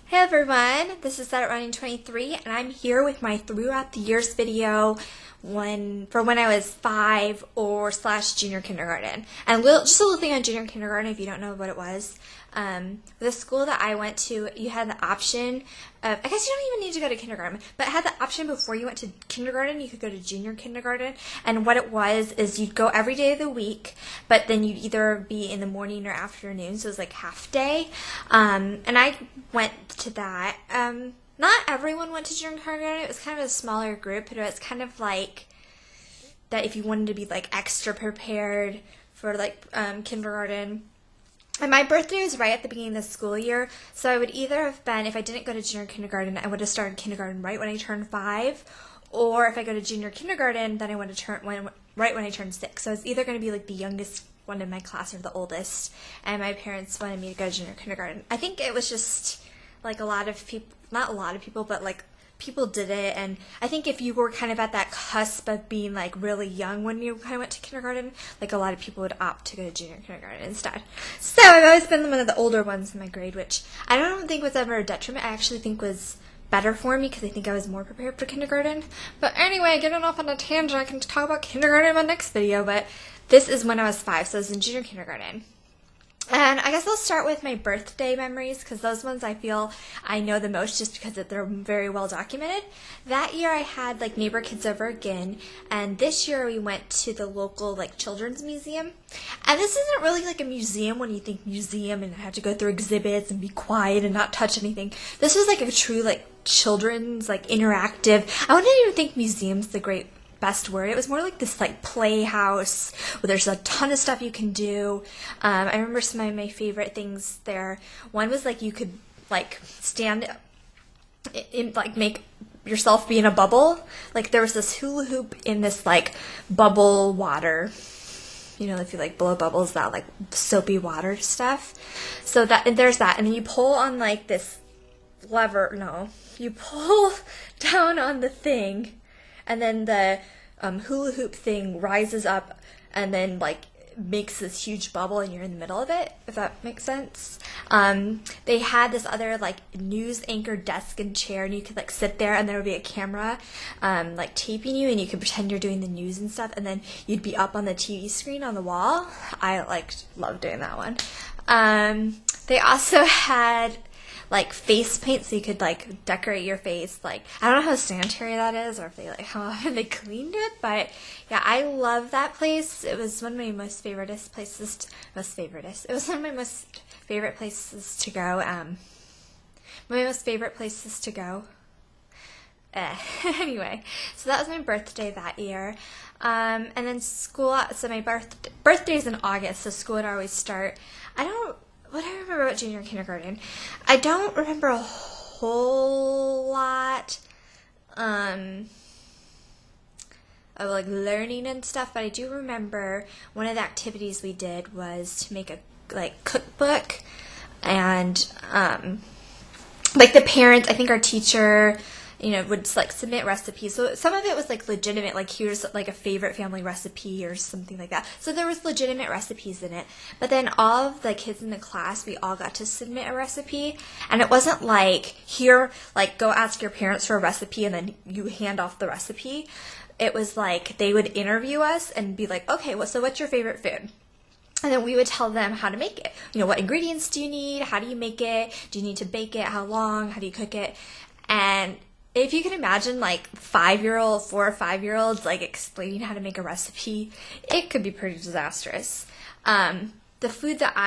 Hey everyone, this is Set It Running 23 and I'm here with my throughout the years video when I was 5 or / junior kindergarten. And just a little thing on junior kindergarten if you don't know what it was. The school that I went to, you had the option of, I guess you don't even need to go to kindergarten, but it had the option before you went to kindergarten, you could go to junior kindergarten. And what it was is you'd go every day of the week, but then you'd either be in the morning or afternoon, so it was like half day. And I went to that. Not everyone went to junior kindergarten. It was kind of a smaller group, but it was kind of like that if you wanted to be like extra prepared for like kindergarten. And my birthday was right at the beginning of the school year, so I would either have been, if I didn't go to junior kindergarten, I would have started kindergarten right when I turned 5, or if I go to junior kindergarten, then I would have right when I turned 6. So I was either going to be like the youngest one in my class or the oldest, and my parents wanted me to go to junior kindergarten. I think it was just like a lot of people, not a lot of people, but like people did it, and I think if you were kind of at that cusp of being like really young when you kind of went to kindergarten, like a lot of people would opt to go to junior kindergarten instead. So I've always been one of the older ones in my grade, which I don't think was ever a detriment. I actually think was better for me because I think I was more prepared for kindergarten. But anyway, getting off on a tangent, I can talk about kindergarten in my next video, but this is when I was 5, so I was in junior kindergarten. And I guess I'll start with my birthday memories because those ones I feel I know the most just because they're very well documented. That year I had like neighbor kids over again, and this year we went to the local like children's museum. And this isn't really like a museum when you think museum and have to go through exhibits and be quiet and not touch anything. This was like a true like children's like interactive. I wouldn't even think museum's the best word. It was more like this like playhouse where there's a ton of stuff you can do. I remember some of my favorite things there. One was like you could like stand in like make yourself be in a bubble. Like there was this hula hoop in this like bubble water. You know, if you like blow bubbles, that like soapy water stuff. So there's that, and then you pull on like this lever. No, you pull down on the thing. And then the hula hoop thing rises up and then like makes this huge bubble and you're in the middle of it, if that makes sense. They had this other like news anchor desk and chair, and you could like sit there and there would be a camera like taping you, and you could pretend you're doing the news and stuff, and then you'd be up on the TV screen on the wall. I loved doing that one. They also had like face paint, so you could like decorate your face. Like I don't know how sanitary that is, or if they like how often they cleaned it, but yeah, I love that place. It was one of my most favorite places. It was one of my most favorite places to go. My most favorite places to go. Anyway, so that was my birthday that year. And then school. So my birthday's in August, so school would always start. What do I remember about junior kindergarten? I don't remember a whole lot of like learning and stuff, but I do remember one of the activities we did was to make a like cookbook, and like the parents, I think our teacher, you know, would like submit recipes. So some of it was like legitimate, like here's like a favorite family recipe or something like that. So there was legitimate recipes in it. But then all of the kids in the class, we all got to submit a recipe. And it wasn't like, here, like go ask your parents for a recipe and then you hand off the recipe. It was like they would interview us and be like, okay, well, so what's your favorite food? And then we would tell them how to make it. You know, what ingredients do you need? How do you make it? Do you need to bake it? How long? How do you cook it? And if you can imagine like 4 or 5-year-olds like explaining how to make a recipe, it could be pretty disastrous. The food that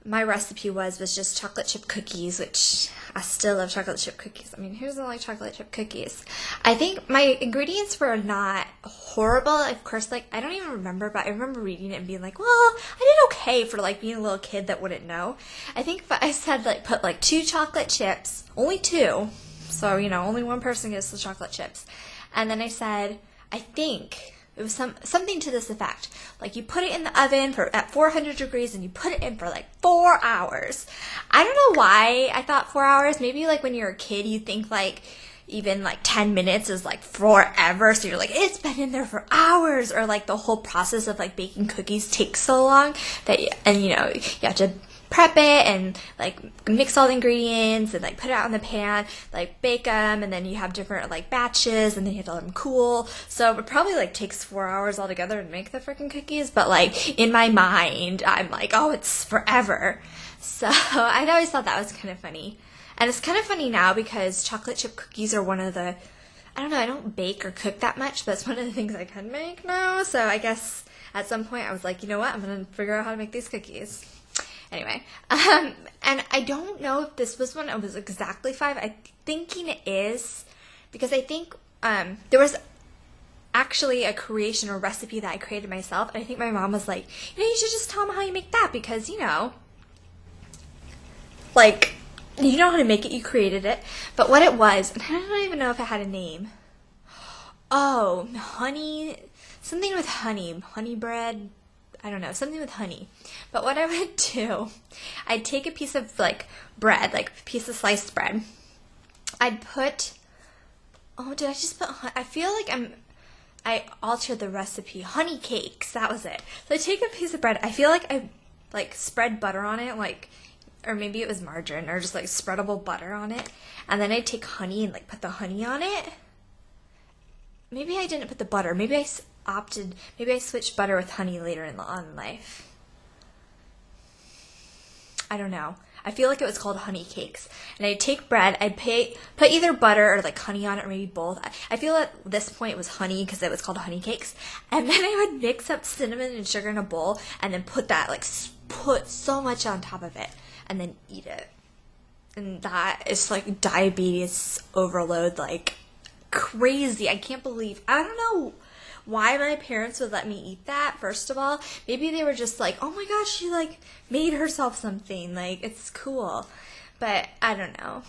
my recipe was just chocolate chip cookies, which I still love chocolate chip cookies. I mean, who doesn't like chocolate chip cookies? I think my ingredients were not horrible. Of course, like I don't even remember, but I remember reading it and being like, well, I did okay for like being a little kid that wouldn't know. I think if I said like put like 2 chocolate chips, only 2. So, you know, only one person gets the chocolate chips. And then I said, I think it was something to this effect. Like you put it in the oven at 400 degrees and you put it in for like 4 hours. I don't know why I thought 4 hours. Maybe like when you're a kid, you think like even like 10 minutes is like forever. So you're like, it's been in there for hours. Or like the whole process of like baking cookies takes so long that, and you know, you have to prep it and like mix all the ingredients and like put it out in the pan, like bake them, and then you have different like batches, and then you have to let them cool. So it probably like takes 4 hours altogether to make the freaking cookies, but like in my mind I'm like, oh, it's forever. So I always thought that was kind of funny. And it's kind of funny now because chocolate chip cookies are one of the, I don't know, I don't bake or cook that much, but it's one of the things I can make now. So I guess at some point I was like, you know what, I'm going to figure out how to make these cookies. Anyway, and I don't know if this was when I was exactly 5. I'm thinking it is, because I think there was actually a creation or recipe that I created myself, and I think my mom was like, you know, you should just tell them how you make that, because, you know, like, you know how to make it, you created it. But what it was, and I don't even know if it had a name. Oh, honey, something with honey bread. I don't know, something with honey. But what I would do, I'd take a piece of like bread, like a piece of sliced bread. I'd put, oh, did I just put, I feel like I altered the recipe. Honey cakes, that was it. So I take a piece of bread. I feel like I like spread butter on it, like, or maybe it was margarine, or just like spreadable butter on it. And then I'd take honey and like put the honey on it. Maybe I didn't put the butter. Maybe I switched butter with honey later on life. I don't know. I feel like it was called honey cakes. And I'd take bread, I'd put either butter or like honey on it, or maybe both. I feel at this point it was honey because it was called honey cakes. And then I would mix up cinnamon and sugar in a bowl and then put that, like put so much on top of it and then eat it. And that is like diabetes overload, like crazy. I can't believe, I don't know why my parents would let me eat that. First of all, maybe they were just like, oh my gosh, she like made herself something, like it's cool. But I don't know,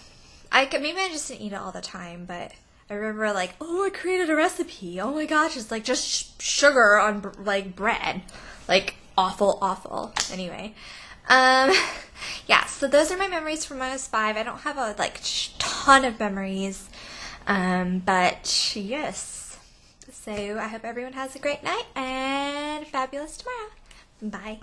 maybe I just didn't eat it all the time. But I remember like, oh, I created a recipe, oh my gosh, it's like just sugar on like bread, like awful. Anyway, yeah, so those are my memories from when I was 5. I don't have a like ton of memories, but yes. So I hope everyone has a great night and fabulous tomorrow. Bye.